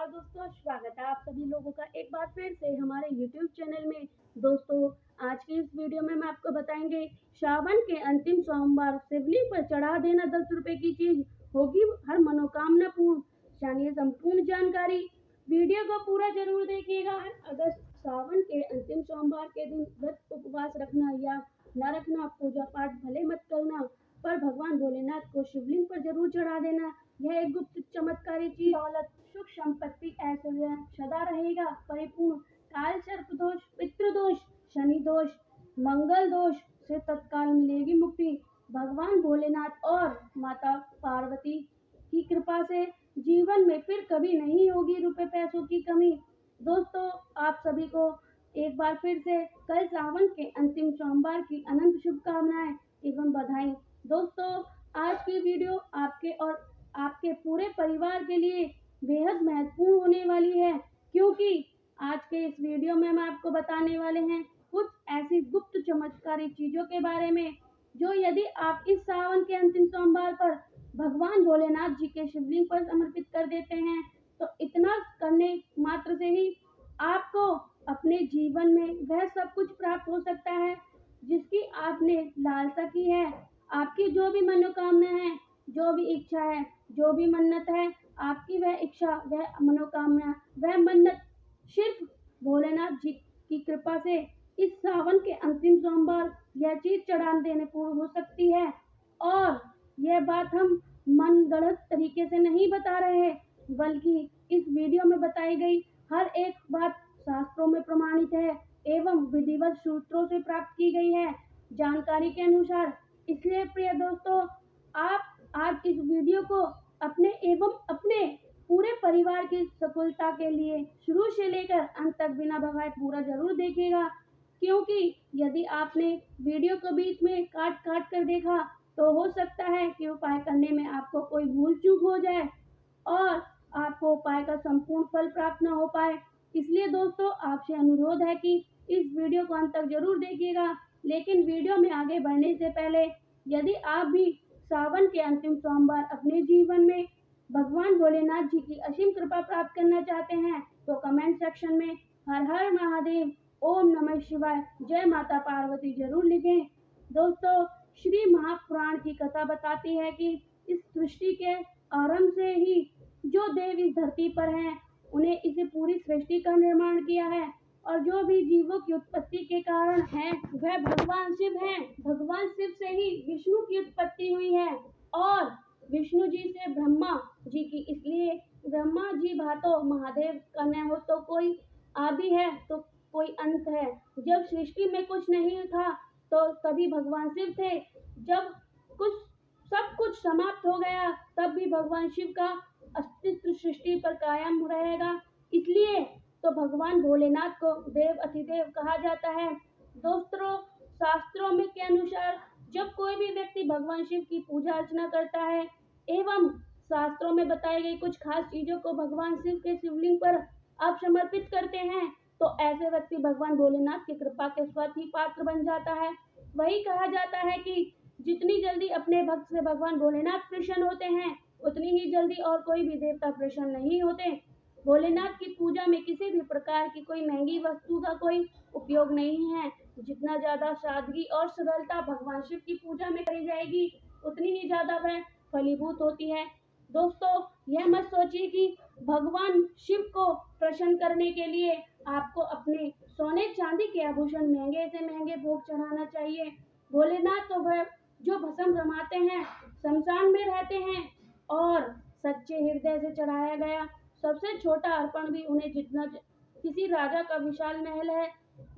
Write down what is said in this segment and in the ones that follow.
नमस्कार दोस्तों, स्वागत है आप सभी लोगों का एक बार फिर से हमारे YouTube चैनल में। दोस्तों, आज की इस वीडियो में हम आपको बताएंगे श्रावण के अंतिम सोमवार शिवलिंग पर चढ़ा देना 10 रुपए की चीज होगी हर मनोकामना पूर्ण। जानिए संपूर्ण जानकारी, वीडियो को पूरा जरूर देखिएगा। अगर श्रावण के अंतिम सोमवार के दिन व्रत उपवास रखना या न रखना, पूजा पाठ भले मत करना, पर भगवान भोलेनाथ को शिवलिंग पर जरूर चढ़ा देना। यह एक गुप्त चमत्कारी चीज दौलत, सुख, संपत्ति, ऐश्वर्य सदा रहेगा परिपूर्ण। काल सर्प दोष, पितृदोष, शनि दोष, मंगल दोष से तत्काल मिलेगी मुक्ति। भगवान भोलेनाथ और माता पार्वती की कृपा से जीवन में फिर कभी नहीं होगी रुपए पैसों की कमी। दोस्तों, आप सभी को एक बार फिर से कल सावन के अंतिम सोमवार की अनंत शुभकामनाएं एवं बधाई। दोस्तों, आज की वीडियो आपके और आपके पूरे परिवार के लिए बेहद महत्वपूर्ण होने वाली है, क्योंकि आज के इस वीडियो में हम आपको बताने वाले हैं कुछ ऐसी गुप्त चमत्कारी चीजों के बारे में, जो यदि आप इस सावन के अंतिम सोमवार पर भगवान भोलेनाथ जी के शिवलिंग पर समर्पित कर देते हैं, तो इतना करने मात्र से ही आपको अपने जीवन में वह सब कुछ प्राप्त हो सकता है जिसकी आपने लालसा की है। आपकी जो भी मनोकामना है, जो भी इच्छा है, जो भी मन्नत है, आपकी वह इच्छा, वह मनोकामना, वह मन्नत सिर्फ भोलेनाथ जी की कृपा से इस सावन के अंतिम सोमवार यह चीज चढ़ा देने पूर्ण हो सकती है। और यह बात हम मन गढ़ंत तरीके से नहीं बता रहे हैं, बल्कि इस वीडियो में बताई गई हर एक बात शास्त्रों में प्रमाणित है एवं विधिवत सूत्रों से प्राप्त की गई है जानकारी के अनुसार। इसलिए प्रिय दोस्तों, आप आज इस वीडियो को अपने एवं अपने पूरे परिवार की सफलता के लिए शुरू से लेकर अंत तक बिना भगाए पूरा जरूर देखिएगा, क्योंकि यदि आपने वीडियो को बीच में काट काट कर देखा तो हो सकता है कि उपाय करने में आपको कोई भूल चूक हो जाए और आपको उपाय का संपूर्ण फल प्राप्त न हो पाए। इसलिए दोस्तों, आपसे अनुरोध है कि इस वीडियो को अंत तक जरूर देखिएगा। लेकिन वीडियो में आगे बढ़ने से पहले, यदि आप भी सावन के अंतिम सोमवार अपने जीवन में भगवान भोलेनाथ जी की असीम कृपा प्राप्त करना चाहते हैं, तो कमेंट सेक्शन में हर हर महादेव, ओम नमः शिवाय, जय माता पार्वती जरूर लिखें। दोस्तों, श्री महापुराण की कथा बताती है कि इस सृष्टि के आरंभ से ही जो देव इस धरती पर हैं, उन्हें इसे पूरी सृष्टि का निर्माण किया है, और जो भी जीवों की उत्पत्ति के कारण हैं, वह भगवान शिव हैं। भगवान शिव से ही विष्णु की उत्पत्ति हुई है, और विष्णु जी से ब्रह्मा जी की। इसलिए ब्रह्मा जी भातो महादेव का न हो तो कोई आदि है तो कोई अंत है। जब सृष्टि में कुछ नहीं था तो तभी भगवान शिव थे। जब कुछ सब कुछ समाप्त हो गया, तब भी भगवान शिव का अस्तित्व सृष्टि पर कायम रहेगा। इसलिए तो भगवान भोलेनाथ को देव अतिदेव कहा जाता है। दोस्तों, शास्त्रों में के अनुसार जब कोई भी व्यक्ति भगवान शिव की पूजा अर्चना करता है एवं शास्त्रों में बताई गई कुछ खास चीजों को भगवान शिव के शिवलिंग पर आप समर्पित करते हैं, तो ऐसे व्यक्ति भगवान भोलेनाथ की कृपा के स्वतः ही पात्र बन जाता है। वही कहा जाता है कि जितनी जल्दी अपने भक्त से भगवान भोलेनाथ प्रसन्न होते हैं, उतनी ही जल्दी और कोई भी देवता प्रसन्न नहीं होते। भोलेनाथ की पूजा में किसी भी प्रकार की कोई महंगी वस्तु का कोई उपयोग नहीं है। जितना ज्यादा सादगी और सरलता भगवान शिव की पूजा में करी जाएगी, उतनी ही ज्यादा वह फलीभूत होती है। दोस्तों, यह मत सोचिए कि भगवान शिव को प्रसन्न करने के लिए आपको अपने सोने चांदी के आभूषण महंगे से महंगे भोग चढ़ाना चाहिए। भोलेनाथ तो वह जो भस्म रमाते हैं, शमशान में रहते हैं, और सच्चे हृदय से चढ़ाया गया सबसे छोटा अर्पण भी उन्हें जितना किसी राजा का विशाल महल है।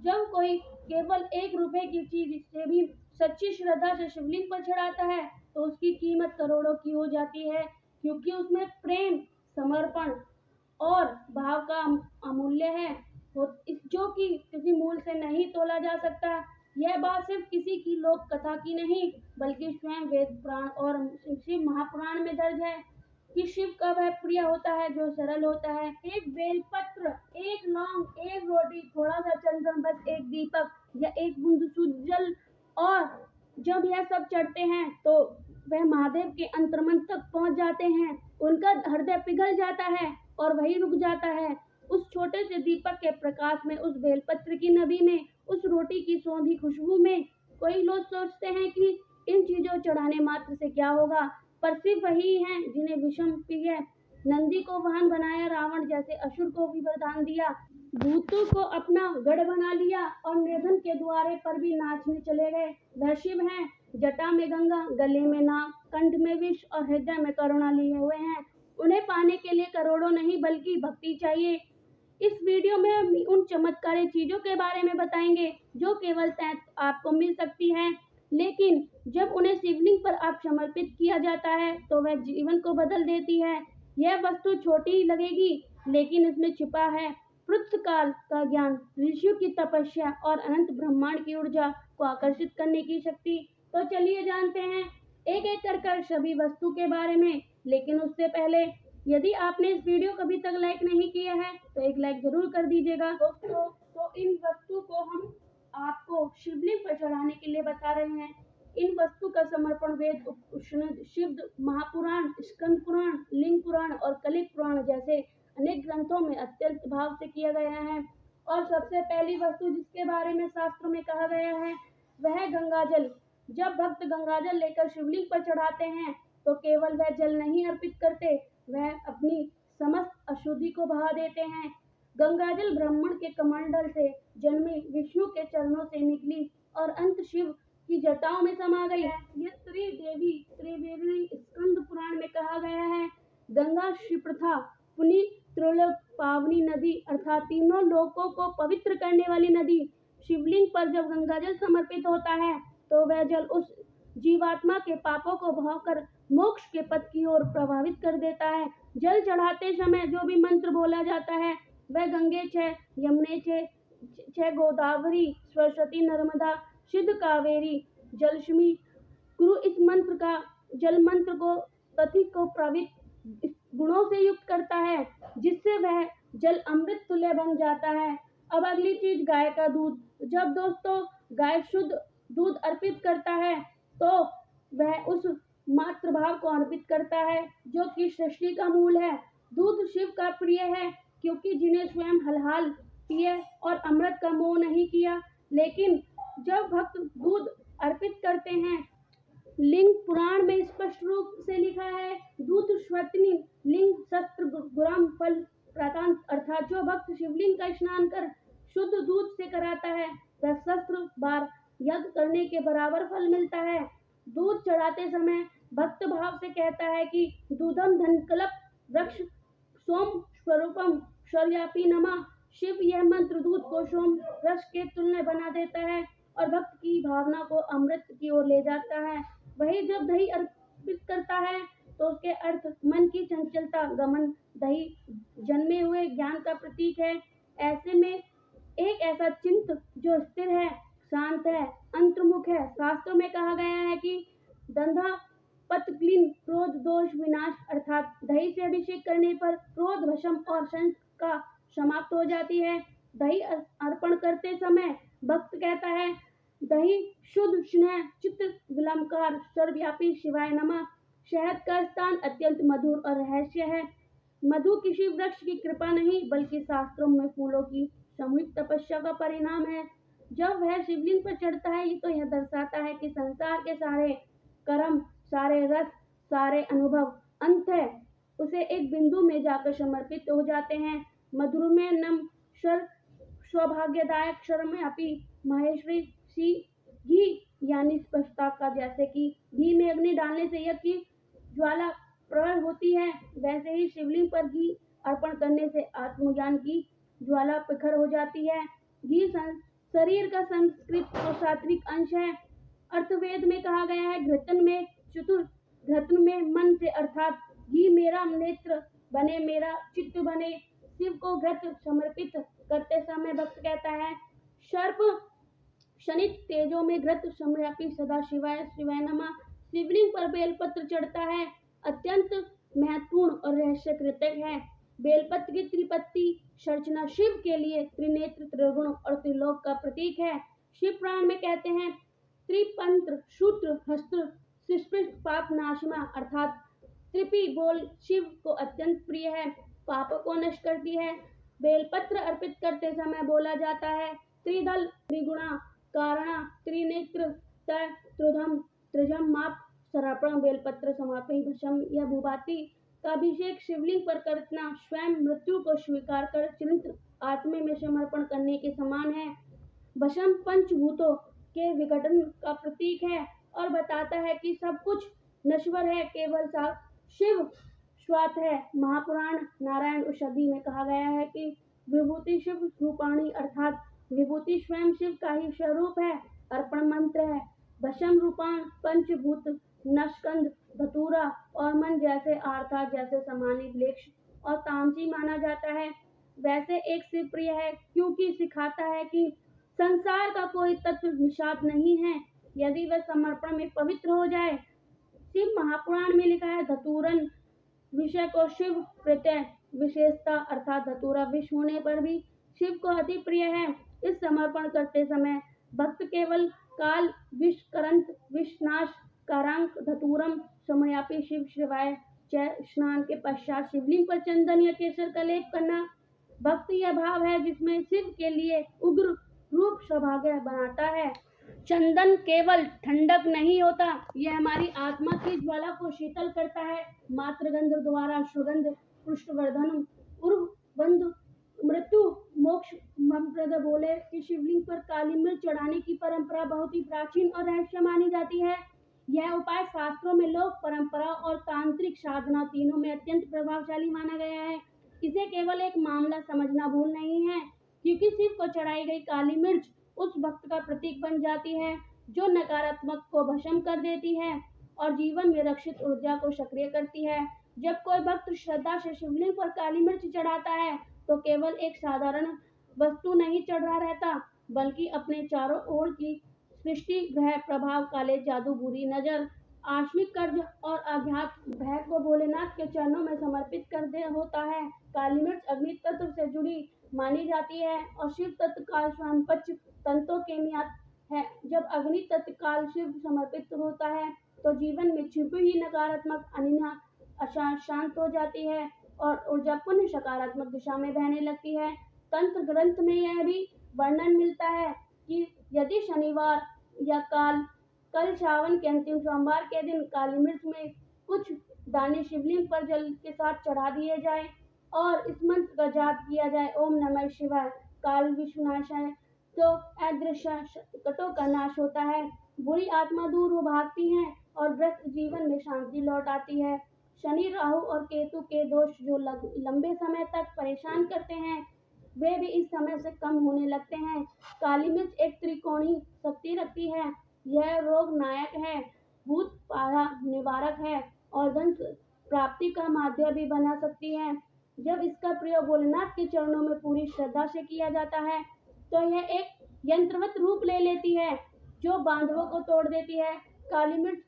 जब कोई केवल 1 रुपए की चीज से भी सच्ची श्रद्धा से शिवलिंग पर चढ़ाता है, तो उसकी कीमत करोड़ों की हो जाती है, क्योंकि उसमें प्रेम, समर्पण और भाव का अमूल्य है, जो कि किसी मूल से नहीं तोला जा सकता। यह बात सिर्फ किसी की लोक कथा की नहीं, बल्कि स्वयं वेद पुराण और शिव महापुराण में दर्ज है कि शिव का वह प्रिय होता है जो सरल होता है। एक बेलपत्र, एक लौंग, एक रोटी, थोड़ा सा चंदन, बस एक दीपक या एक बूंद शुद्ध जल, और जब यह सब चढ़ते हैं तो वह महादेव के अंतर्मन तक पहुंच जाते हैं। उनका हृदय पिघल जाता है और वही रुक जाता है। उस छोटे से दीपक के प्रकाश में, उस बेलपत्र की नमी में, उस रोटी की सौंधी खुशबू में। कोई लोग सोचते हैं कि इन चीजों चढ़ाने मात्र से क्या होगा, पर सिर्फ वही हैं जिन्हें विषम प्रिय नंदी को वाहन बनाया, रावण जैसे असुर को भी वरदान दिया, भूतों को अपना गढ़ बना लिया और निर्धन के द्वारे पर भी नाचने चले गए। वह शिव हैं, जटा में गंगा, गले में नाग, कंठ में विष और हृदय में करुणा लिए हुए हैं। उन्हें पाने के लिए करोड़ों नहीं बल्कि भक्ति चाहिए। इस वीडियो में हम उन चमत्कारी चीजों के बारे में बताएंगे जो केवल आपको मिल सकती हैं, लेकिन जब उन्हें शिवलिंग पर आप समर्पित किया जाता है तो वह जीवन को बदल देती है। यह वस्तु छोटी लगेगी, लेकिन इसमें छिपा है पृथ्वकाल का ज्ञान, ऋषियों की तपस्या और अनंत ब्रह्मांड की ऊर्जा को आकर्षित करने की शक्ति। तो चलिए जानते हैं एक एक कर सभी वस्तु के बारे में। लेकिन उससे पहले यदि आपने इस वीडियो को अभी तक लाइक नहीं किया है तो एक लाइक जरूर कर दीजिएगा दोस्तों। तो इन वस्तु को हम आपको शिवलिंग पर चढ़ाने के लिए बता रहे हैं। इन वस्तु का समर्पण वेद, उपनिषद, शिव महापुराण, स्कंद पुराण, लिंग पुराण और कलिक पुराण जैसे अनेक ग्रंथों में अत्यंत भाव से किया गया है। और सबसे पहली वस्तु जिसके बारे में शास्त्रों में कहा गया है वह गंगाजल। जब भक्त गंगाजल लेकर शिवलिंग पर चढ़ाते हैं तो केवल वह जल नहीं अर्पित करते, वह अपनी समस्त अशुद्धि को बहा देते हैं। गंगाजल ब्रह्मांड के कमंडल से जन्मी, विष्णु के चरणों से निकली और अंत शिव की जटाओं में समा गई है। यह त्रिदेवी त्रिवेणी स्कंद पुराण में कहा गया है। गंगा श्री प्रथा पुनि त्रिलोक पावनी नदी अर्थात तीनों लोकों को पवित्र करने वाली नदी। शिवलिंग पर जब गंगाजल समर्पित होता है तो वह जल उस जीवात्मा के पापों को बहाकर मोक्ष के पथ की ओर प्रभावित कर देता है। जल चढ़ाते समय जो भी मंत्र बोला जाता है वह गंगे छ, यमुने छ, गोदावरी, सरस्वती, नर्मदा, सिद्ध, कावेरी, जलक्ष्मी गुरु इस मंत्र का जल मंत्र को पति को पवित्र गुणों से युक्त करता है, जिससे वह जल अमृत तुल्य बन जाता है। अब अगली चीज गाय का दूध। जब दोस्तों गाय शुद्ध दूध अर्पित करता है तो वह उस मातृभाव को अर्पित करता है जो कि सृष्टि का मूल है। दूध शिव का प्रिय है क्योंकि जिन्हें स्वयं हलाल पिए और अमृत का मोह नहीं किया। लेकिन जब भक्त दूध अर्पित करते हैं, लिंग पुराण में स्पष्ट रूप से लिखा है, दूध स्वतनी लिंग शस्त्र गुरम फल प्रातांत, अर्थात जो भक्त शिवलिंग का स्नान कर शुद्ध दूध से कराता है वह शस्त्र बार यज्ञ करने के बराबर फल मिलता है। दूध चढ़ाते समय भक्त भाव से कहता है कि दूधम धनकल्प वृक्ष सोम स्वरूपम शौर्यापी नमः। शिव यह मंत्र दूध को सोम वृक्ष के तुल्य बना देता है और भक्त की भावना को अमृत की ओर ले जाता है। वही जब दही अर्पित करता है तो उसके अर्थ मन की चंचलता गमन, दही जन्मे हुए ज्ञान का प्रतीक है। ऐसे में एक ऐसा चिंत जो स्थिर है, शांत है, अंतर्मुख है। शास्त्रों में कहा गया है कि दंधा पतक्लीन क्रोध दोष विनाश, अर्थात दही से अभिषेक करने पर क्रोध, वशम और संत का समाप्त हो जाती है। दही अर्पण करते समय भक्त कहता है, दही शुद्ध स्नेह चित्त विलंबकार सर्वव्यापी शिवाय नमः। शहद का स्थान अत्यंत मधुर और रहस्य है। मधु किसी वृक्ष की कृपा नहीं बल्कि शास्त्रों में फूलों की सामूहिक तपस्या का परिणाम है। जब वह शिवलिंग पर चढ़ता है तो यह दर्शाता है कि संसार के सारे कर्म, सारे रस, सारे अनुभव अंत है उसे एक बिंदु में जाकर समर्पित हो जाते हैं। मधुर में नम शर सौभाग्यदायक क्षर में अपी महेश्वरी सी घी यानी स्पष्टता का, जैसे कि घी में अग्नि डालने से यज्ञ की ज्वाला प्रबल होती है, वैसे ही शिवलिंग पर घी अर्पण करने से आत्मज्ञान की ज्वाला प्रखर हो जाती है। घी शरीर का संस्कृत और सात्विक अंश है। अर्थवेद में कहा गया है, घृतन में चतुर, घृतन में मन से, अर्थात घी मेरा नेत्र बने, मेरा चित्त बने। शिव को घृत समर्पित करते समय भक्त कहता है, सर्प शनित तेजो में घृत समर्पी सदा शिवाय शिवाय नमः। शिवलिंग पर बेलपत्र चढ़ता है अत्यंत महत्वपूर्ण और रहस्य कृतक है। बेलपत्र की त्रिपत्ति सर्चना शिव के लिए त्रिनेत्र, त्रिगुण और त्रिलोक का प्रतीक है। शिव पुराण में कहते हैं, त्रिपंत्र सूत्र हस्त्र सुस्पृष्ट पाप नाशमा अर्थात त्रिपी बोल शिव को अत्यंत प्रिय है, पापों को नष्ट करती है। बेलपत्र अर्पित करते समय बोला जाता है त्रिदल त्रिगुणा कारणा त्रिनेत्र त्रिधम त्रिजम माप सर्पण बेलपत्र समापि भस्म। यह भूभाति का अभिषेक शिवलिंग पर करना स्वयं मृत्यु को स्वीकार कर चिरंतन आत्मे में समर्पण करने के समान है। भस्म पंचभूतों के विघटन का प्रतीक है और बताता है कि सब कुछ नश्वर है, केवल शिव शाश्वत है। महापुराण नारायण औषधि में कहा गया है कि विभूति शिव रूपाणी अर्थात विभूति स्वयं शिव का ही स्वरूप है, अर्पण मंत्र है। भस्म रूपाण पंचभूत नस्कंद धतूरा और मन जैसे आर्था जैसे समानित लेक्ष और तामसी माना जाता है। वैसे एक शिव प्रिय है क्योंकि सिखाता है कि संसार का कोई तत्व निषाद नहीं है यदि वह समर्पण में पवित्र हो जाए। शिव महापुराण में लिखा है धतूरन विषय को शिव प्रत्यय विशेषता अर्थात धतूरा विष होने पर भी शिव को अति प्रिय है। इस समर्पण करते समय भक्त केवल काल विषकरंत विषनाश कारांक धतूरम समयापि शिव शिवाय स्नान के पश्चात शिवलिंग पर चंदन या केसर का लेप करना भक्ति यह भाव है जिसमें शिव के लिए उग्र रूप सौभाग्य बनाता है। चंदन केवल ठंडक नहीं होता, यह हमारी आत्मा की ज्वाला को शीतल करता है। मात्र गंध द्वारा सुगंध पुष्टवर्धन उर्वबंध मृत्यु मोक्ष ममप्रद बोले कि शिवलिंग पर काली मिर्च चढ़ाने की परंपरा बहुत ही प्राचीन और रहस्य मानी जाती है। यह उपाय शास्त्रों में लोक परंपरा और तांत्रिक साधना तीनों में अत्यंत प्रभावशाली माना गया है। इसे केवल एक मामला समझना भूल नहीं है क्योंकि शिव को चढ़ाई गई काली मिर्च उस भक्त का प्रतीक बन जाती है जो नकारात्मक को भस्म कर देती है और जीवन में रक्षित ऊर्जा को सक्रिय करती है। जब कोई भक्त श्रद्धा से शिवलिंग पर काली मिर्च चढ़ाता है तो केवल एक साधारण वस्तु नहीं चढ़ा रहता बल्कि अपने चारों ओर की सृष्टि ग्रह प्रभाव काले जादू बुरी नजर आश्विक कर्ज और अज्ञात भय को भोलेनाथ के चरणों में समर्पित कर दे होता है। काली मिर्च अग्नि तत्व से जुड़ी मानी जाती है और शिव तत्व काल स्वयं पंच तंत्रों के नियत है। जब अग्नि तत्व काल शिव समर्पित होता है तो जीवन में छिपी हुई नकारात्मक अनिना शांत हो जाती है और ऊर्जा पुनः सकारात्मक दिशा में बहने लगती है। तंत्र ग्रंथ में यह भी वर्णन मिलता है कि यदि शनिवार या कल श्रावण के अंतिम सोमवार के दिन काली मिर्च में कुछ दाने शिवलिंग पर जल के साथ चढ़ा दिए जाए और इस मंत्र का जाप किया जाए ओम नमः शिवाय काल विश्वनाशाय तो अदृश्य कटों का नाश होता है, बुरी आत्मा दूर हो भागती है और ग्रस्त जीवन में शांति लौट आती है। शनि राहु और केतु के दोष जो लंबे समय तक परेशान करते हैं वे भी इस समय से कम होने लगते हैं। काली मिर्च एक त्रिकोणीय शक्ति रखती है, यह रोग नायक है, भूत बाधा निवारक है और धन प्राप्ति का माध्यम भी बना सकती है। जब इसका प्रयोग भोलेनाथ के चरणों में पूरी श्रद्धा से किया जाता है तो यह एक यंत्रवत रूप ले लेती है जो बांधवों को तोड़ देती है। काली मिर्च